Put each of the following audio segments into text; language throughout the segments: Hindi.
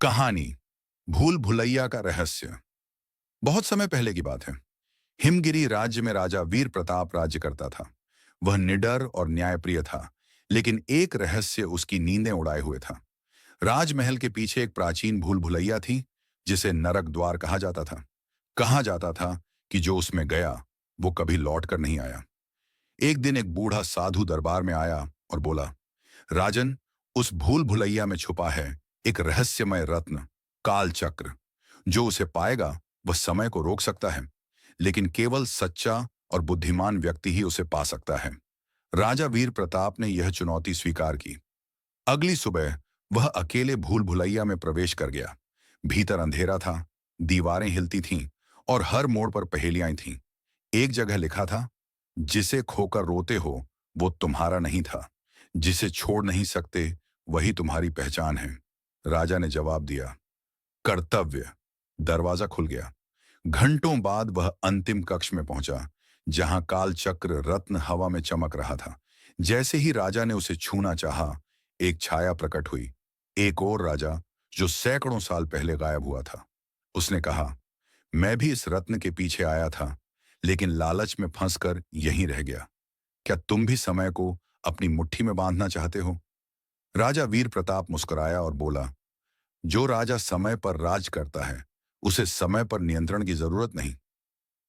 कहानी भूल भुलैया का रहस्य। बहुत समय पहले की बात है। हिमगिरी राज्य में राजा वीर प्रताप राज्य करता था। वह निडर और न्यायप्रिय था, लेकिन एक रहस्य उसकी नींदें उड़ाए हुए था। राजमहल के पीछे एक प्राचीन भूल भुलैया थी, जिसे नरक द्वार कहा जाता था। कहा जाता था कि जो उसमें गया वो कभी लौट कर नहीं आया। एक दिन एक बूढ़ा साधु दरबार में आया और बोला, राजन, उस भूल भुलैया में छुपा है एक रहस्यमय रत्न, काल चक्र। जो उसे पाएगा वह समय को रोक सकता है, लेकिन केवल सच्चा और बुद्धिमान व्यक्ति ही उसे पा सकता है। राजा वीर प्रताप ने यह चुनौती स्वीकार की। अगली सुबह वह अकेले भूल भुलैया में प्रवेश कर गया। भीतर अंधेरा था, दीवारें हिलती थीं और हर मोड़ पर पहेलियां थीं। एक जगह लिखा था, जिसे खोकर रोते हो वो तुम्हारा नहीं था, जिसे छोड़ नहीं सकते वही तुम्हारी पहचान है। राजा ने जवाब दिया, कर्तव्य। दरवाजा खुल गया। घंटों बाद वह अंतिम कक्ष में पहुंचा, जहां काल चक्र रत्न हवा में चमक रहा था। जैसे ही राजा ने उसे छूना चाहा, एक छाया प्रकट हुई। एक और राजा, जो सैकड़ों साल पहले गायब हुआ था। उसने कहा, मैं भी इस रत्न के पीछे आया था, लेकिन लालच में फंसकर यहीं रह गया। क्या तुम भी समय को अपनी मुट्ठी में बांधना चाहते हो? राजा वीर प्रताप मुस्कुराया और बोला, जो राजा समय पर राज करता है उसे समय पर नियंत्रण की जरूरत नहीं।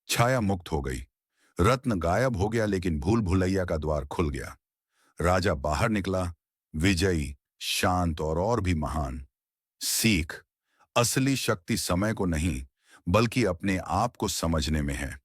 छाया मुक्त हो गई। रत्न गायब हो गया, लेकिन भूल भुलैया का द्वार खुल गया। राजा बाहर निकला, विजयी, शांत और भी महान। सीख, असली शक्ति समय को नहीं, बल्कि अपने आप को समझने में है।